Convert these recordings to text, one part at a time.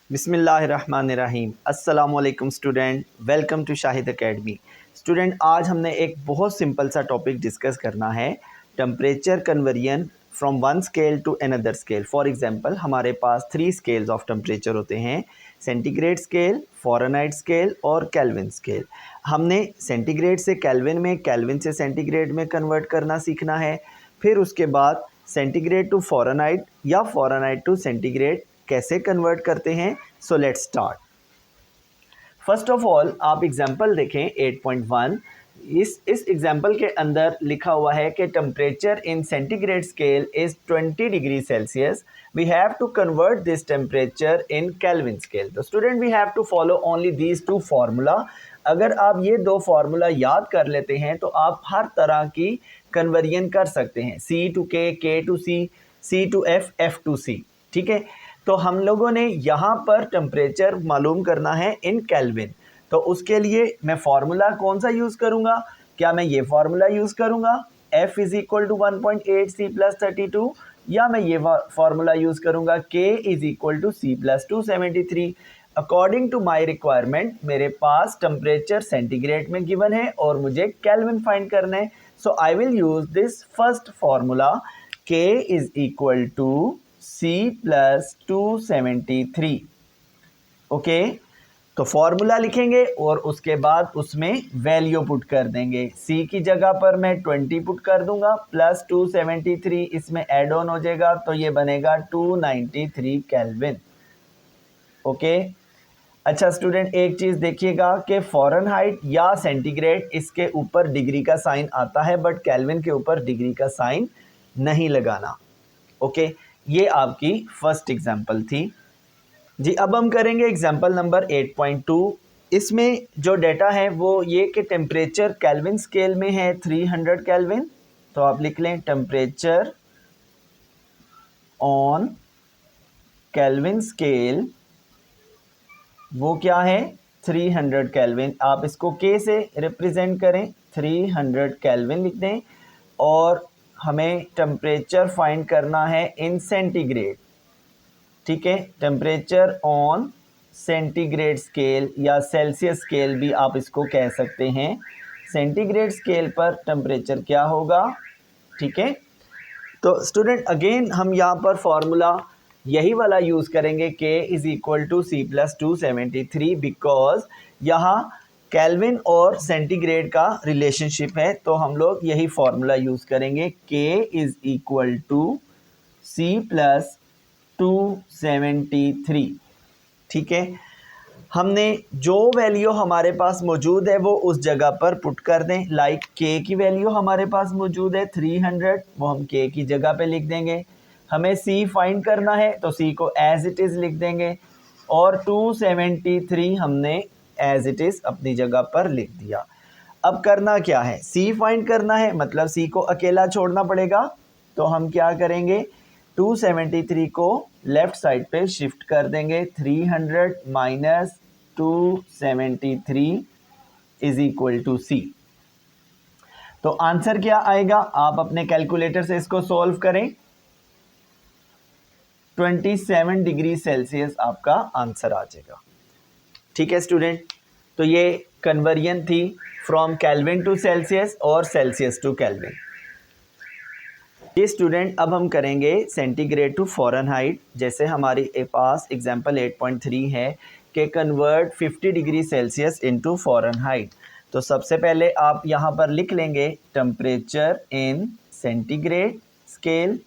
बिस्मिल्लाहिर्रहमानिर्रहीम। अस्सलामुअलैकुम student, welcome to Shahid academy. Student, आज हमने एक बहुत सिंपल सा टॉपिक डिस्कस करना है, temperature conversion from one scale to another scale. For example, हमारे पास 3 स्केल्स ऑफ टेम्परेचर होते हैं, सेंटीग्रेड स्केल, फ़ारेनहाइट स्केल और केल्विन स्केल। हमने सेंटीग्रेड से केल्विन में, केल्विन से सेंटीग्रेड में कन्वर्ट करना सीखना है। फिर उसके बाद सेंटीग्रेड टू फ़ारेनहाइट या फ़ारेनहाइट टू सेंटीग्रेड कैसे कन्वर्ट करते हैं। So let's start. First of all आप एग्जांपल देखें 8.1। इस एग्जांपल के अंदर लिखा हुआ है कि temperature in centigrade scale is 20 degree Celsius. We have to convert this temperature in Kelvin scale. तो student, we have to follow only these two formula. अगर आप ये दो फार्मूला याद कर लेते हैं तो आप हर तरह की कन्वर्जन कर सकते हैं, C to K, K to C, C to F, F to C। ठीक है, तो हम लोगों ने यहाँ पर टेम्परेचर मालूम करना है इन केल्विन। तो उसके लिए मैं फार्मूला कौन सा यूज़ करूँगा? क्या मैं ये फार्मूला यूज़ करूँगा F is equal to 1.8 C plus 32, या मैं ये फार्मूला यूज़ करूँगा K is equal to C plus 273। According to my requirement मेरे पास टेम्परेचर सेंटीग्रेड में गिवन है और मुझे केल्विन फाइंड करना है। So I will use this first formula, K is equal to C plus 273। Okay, तो फॉर्मूला लिखेंगे और उसके बाद उसमें वैल्यू पुट कर देंगे। C की जगह पर मैं 20 पुट कर दूंगा, प्लस 273 इसमें ऐड ऑन हो जाएगा, तो ये बनेगा 293 केल्विन। ओके, अच्छा स्टूडेंट, एक चीज़ देखिएगा कि फ़ारेनहाइट या सेंटीग्रेड इसके ऊपर डिग्री का साइन आता है, बट केल्विन के ऊपर डिग्री का साइन नहीं लगाना। ओके, ये आपकी फर्स्ट एग्जांपल थी जी। अब हम करेंगे एग्जांपल नंबर 8.2। इसमें जो डेटा है वो ये कि टेम्परेचर केल्विन स्केल में है 300 केल्विन। तो आप लिख लें टेम्परेचर ऑन केल्विन स्केल, वो क्या है 300 केल्विन। आप इसको K से रिप्रेजेंट करें, 300 केल्विन लिख दें। और हमें टेम्परेचर फाइंड करना है इन सेंटीग्रेड। ठीक है, टेम्परेचर ऑन सेंटीग्रेड स्केल या सेल्सियस स्केल भी आप इसको कह सकते हैं। सेंटीग्रेड स्केल पर टेम्परेचर क्या होगा? ठीक है, तो स्टूडेंट अगेन हम यहाँ पर फॉर्मूला यही वाला यूज़ करेंगे, K is equal to C plus 273, because यहाँ केल्विन और सेंटीग्रेड का रिलेशनशिप है। तो हम लोग यही फॉर्मूला यूज़ करेंगे, K is equal to C plus 273। ठीक है, हमने जो वैल्यू हमारे पास मौजूद है वो उस जगह पर पुट कर दें। लाइक K की वैल्यू हमारे पास मौजूद है 300, वो हम K की जगह पे लिख देंगे। हमें C फाइंड करना है तो C को एज इट इज़ लिख देंगे, और 273 हमने एज इट इज़ अपनी जगह पर लिख दिया। अब करना क्या है? C फाइंड करना है, मतलब C को अकेला छोड़ना पड़ेगा। तो हम क्या करेंगे, 273 को लेफ्ट साइड पे शिफ्ट कर देंगे। 300 minus 273 is equal to C। तो आंसर क्या आएगा? आप अपने कैलकुलेटर से इसको सॉल्व करें। 27 डिग्री सेल्सियस आपका आंसर आ जाएगा। ठीक है स्टूडेंट, तो ये कन्वर्जन थी फ्रॉम केल्विन टू सेल्सियस और सेल्सियस टू केल्विन। ये स्टूडेंट अब हम करेंगे सेंटीग्रेड टू फ़ारेनहाइट। जैसे हमारे पास एग्जांपल 8.3 है कि convert 50 degree Celsius into Fahrenheit. तो सबसे पहले आप यहाँ पर लिख लेंगे temperature in centigrade scale,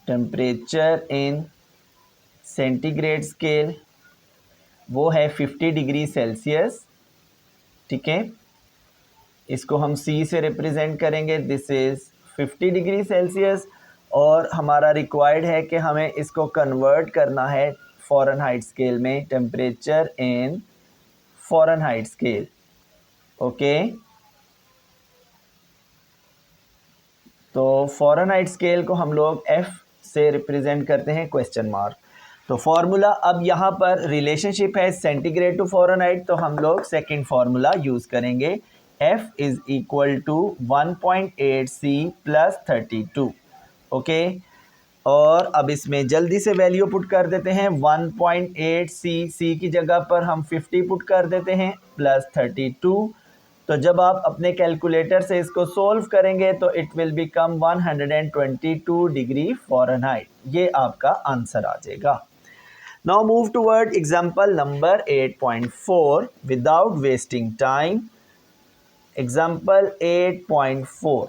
temperature in centigrade scale वो है 50 डिग्री सेल्सियस। ठीक है, इसको हम C से रिप्रेजेंट करेंगे, दिस इज़ 50 डिग्री सेल्सियस। और हमारा रिक्वायर्ड है कि हमें इसको कन्वर्ट करना है फ़ारेनहाइट स्केल में, temperature in Fahrenheit scale. Okay, तो फ़ारेनहाइट स्केल को हम लोग F से रिप्रेजेंट करते हैं, क्वेश्चन मार्क। तो फार्मूला अब यहाँ पर रिलेशनशिप है सेंटीग्रेड टू फ़ारेनहाइट, तो हम लोग सेकेंड फार्मूला यूज़ करेंगे, F is equal to 1.8 C plus 32। Okay, और अब इसमें जल्दी से वैल्यू पुट कर देते हैं 1.8 सी की जगह पर हम 50 पुट कर देते हैं प्लस 32। तो जब आप अपने कैलकुलेटर से इसको सोल्व करेंगे तो it will become 122 degree Fahrenheit. ये आपका आंसर आ जाएगा। Now move toward example number 8.4 without wasting time. Example 8.4।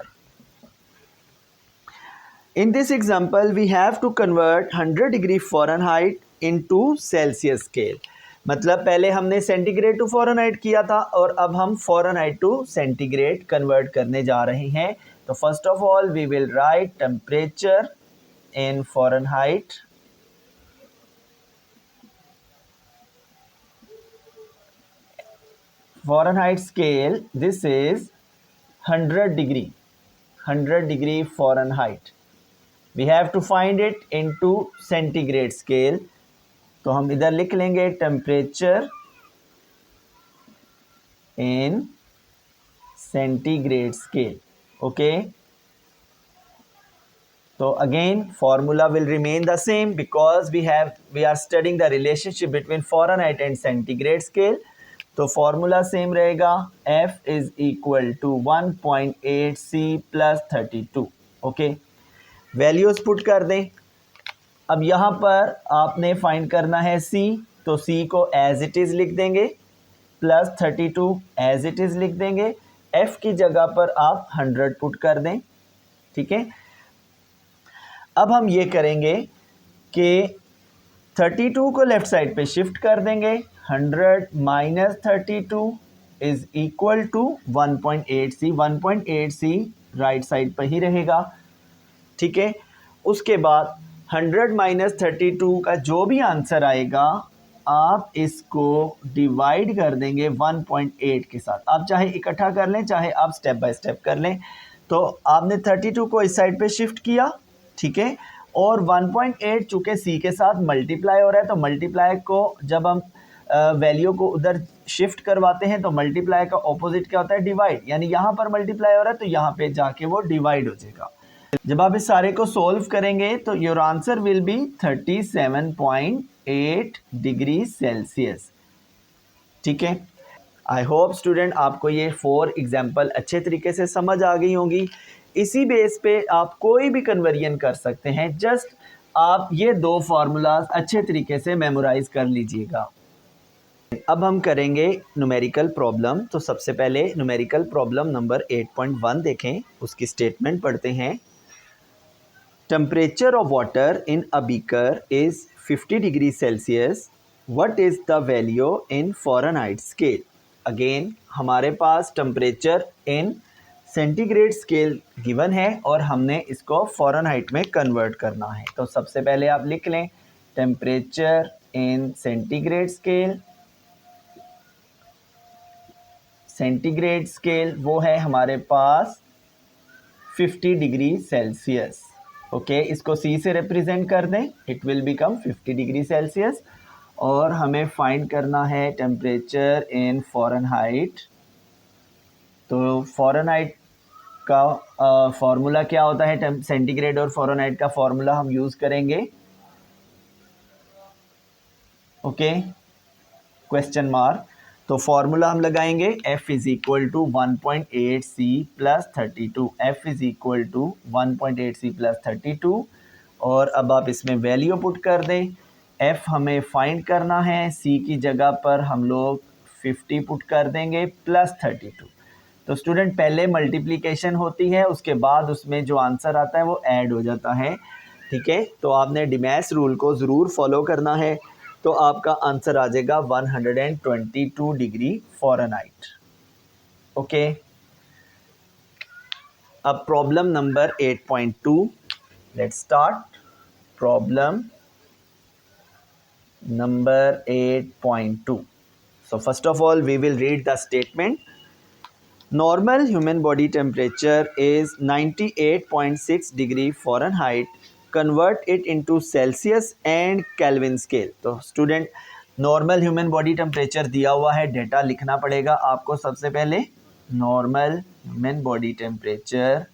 In this example, we have to convert 100 degree Fahrenheit into Celsius scale. मतलब पहले हमने सेंटीग्रेड टू फ़ारेनहाइट किया था और अब हम फ़ारेनहाइट टू सेंटीग्रेड कन्वर्ट करने जा रहे हैं। तो first of all we will write temperature in Fahrenheit. Fahrenheit scale, this is 100 degree Fahrenheit. We have to find it into centigrade scale. तो हम इधर लिख लेंगे temperature in centigrade scale. Okay, तो again formula will remain the same because we are studying the relationship between Fahrenheit and centigrade scale. तो formula same रहेगा, F is equal to 1.8 C plus 32। Okay, values put कर दें। अब यहाँ पर आपने find करना है C, तो C को एज इट इज़ लिख देंगे, प्लस 32 एज इट इज़ लिख देंगे। F की जगह पर आप 100 पुट कर दें। ठीक है, अब हम ये करेंगे कि 32 को लेफ्ट साइड पे शिफ्ट कर देंगे। 100 minus 32 is equal to 1.8 C। 1.8 C right side पर ही रहेगा। ठीक है, उसके बाद 100 माइनस 32 का जो भी आंसर आएगा आप इसको डिवाइड कर देंगे 1.8 के साथ। आप चाहे इकट्ठा कर लें, चाहे आप स्टेप बाय स्टेप कर लें। तो आपने 32 को इस साइड पे शिफ्ट किया, ठीक है, और 1.8 चूँकि सी के साथ मल्टीप्लाई हो रहा है, तो मल्टीप्लाई को जब हम वैल्यू को उधर शिफ्ट करवाते हैं तो मल्टीप्लाई का ऑपोजिट क्या होता है, डिवाइड। यानी यहाँ पर मल्टीप्लाई हो रहा है तो यहाँ पे जाके वो डिवाइड हो जाएगा। जब आप इस सारे को सोल्व करेंगे तो your answer will be 37.8 degree Celsius. ठीक है, आई होप स्टूडेंट आपको ये 4 एग्जाम्पल अच्छे तरीके से समझ आ गई होंगी। इसी बेस पे आप कोई भी कन्वर्जन कर सकते हैं। जस्ट आप ये 2 फार्मूलाज अच्छे तरीके से मेमोराइज कर लीजिएगा। अब हम करेंगे न्यूमेरिकल प्रॉब्लम। तो सबसे पहले न्यूमेरिकल प्रॉब्लम नंबर 8.1 देखें, उसकी स्टेटमेंट पढ़ते हैं। Temperature of water in a beaker is 50 degrees Celsius. What is the value in Fahrenheit scale? Again हमारे पास temperature in centigrade scale given है और हमने इसको फ़ारेनहाइट में कन्वर्ट करना है। तो सबसे पहले आप लिख लें temperature in centigrade scale. Centigrade scale वो है हमारे पास 50 डिग्री सेल्सियस। ओके, इसको C से रिप्रेजेंट कर दें, it will become 50 degree Celsius. और हमें फाइंड करना है टेम्परेचर इन फ़ारेनहाइट। तो फ़ारेनहाइट का फॉर्मूला क्या होता है, सेंटीग्रेड और फ़ारेनहाइट का फॉर्मूला हम यूज़ करेंगे। Okay, question mark. तो फॉर्मूला हम लगाएंगे F is equal to 1.8 C plus 32। F is equal to 1.8 C plus 32। और अब आप इसमें वैल्यू पुट कर दें। F हमें फाइंड करना है, C की जगह पर हम लोग 50 पुट कर देंगे प्लस 32। तो स्टूडेंट पहले मल्टीप्लिकेशन होती है, उसके बाद उसमें जो आंसर आता है वो ऐड हो जाता है। ठीक है, तो आपने डिमैस रूल को ज़रूर फॉलो करना है। तो आपका आंसर आ जाएगा 122 डिग्री फ़ारेनहाइट। ओके, अब problem number 8.2, let's start. Problem number 8.2। So first of all we will read the statement. Normal human body temperature is 98.6 degree Fahrenheit. Convert it into Celsius and Kelvin scale. तो student normal human body temperature दिया हुआ है, data लिखना पड़ेगा आपको। सबसे पहले normal human body temperature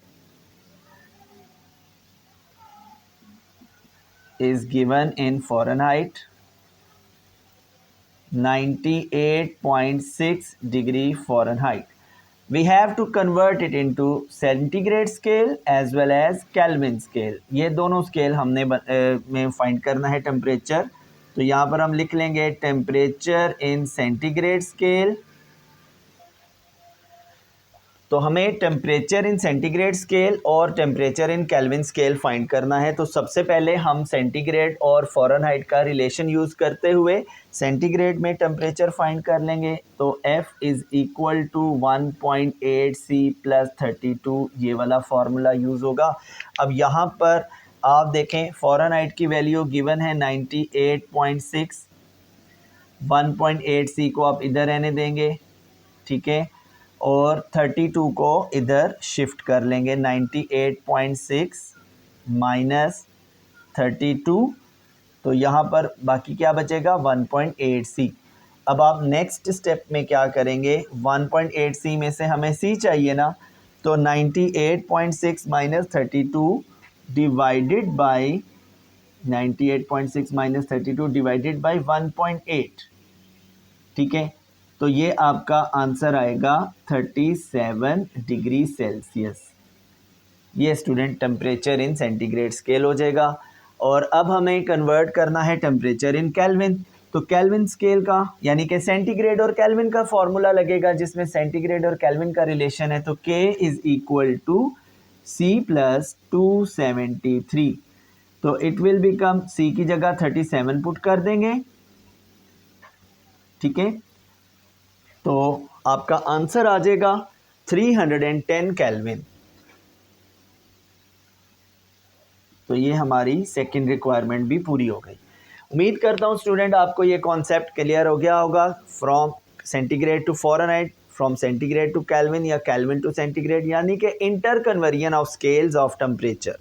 is given in Fahrenheit, 98.6 degree Fahrenheit. We have to convert it into centigrade scale as well as Kelvin scale. ये दोनों स्केल हमने में फाइंड करना है टेम्परेचर. तो यहाँ पर हम लिख लेंगे टेम्परेचर इन सेंटीग्रेड स्केल. तो हमें टेम्परेचर इन सेंटीग्रेड स्केल और temperature in Kelvin scale find करना है. तो सबसे पहले हम सेंटीग्रेड और फ़ारेनहाइट का रिलेशन यूज़ करते हुए सेंटीग्रेड में टेम्परेचर फाइंड कर लेंगे. तो F is equal to 1.8 C plus 32, ये वाला फार्मूला यूज़ होगा. अब यहाँ पर आप देखें फ़ारेनहाइट की वैल्यू गिवन है 98.6. 1.8 C को आप इधर रहने देंगे, ठीक है, और 32 को इधर शिफ्ट कर लेंगे. 98.6 माइनस 32, तो यहाँ पर बाकी क्या बचेगा 1.8 C. अब आप नेक्स्ट स्टेप में क्या करेंगे, 1.8 C में से हमें C चाहिए ना, तो 98.6 minus 32 divided by 98.6 minus 32 divided by 1.8, ठीक है. तो ये आपका आंसर आएगा 37 डिग्री सेल्सियस. ये student temperature in centigrade scale हो जाएगा. और अब हमें कन्वर्ट करना है टेम्परेचर इन केल्विन. तो केल्विन स्केल का यानी कि सेंटीग्रेड और केल्विन का फॉर्मूला लगेगा जिसमें सेंटीग्रेड और केल्विन का रिलेशन है. तो K is equal to C plus 273. तो इट विल बिकम C की जगह 37 पुट कर देंगे, ठीक है. तो आपका आंसर आ जाएगा 310 केल्विन. तो ये हमारी सेकंड रिक्वायरमेंट भी पूरी हो गई. उम्मीद करता हूँ स्टूडेंट आपको ये कॉन्सेप्ट क्लियर हो गया होगा. From centigrade to Fahrenheit, from centigrade to Kelvin या केल्विन टू सेंटीग्रेड, यानी कि inter conversion of scales of temperature.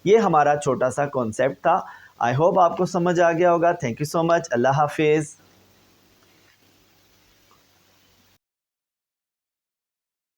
ये हमारा छोटा सा कॉन्सेप्ट था. आई होप आपको समझ आ गया होगा. Thank you so much. अल्लाह हाफिज़.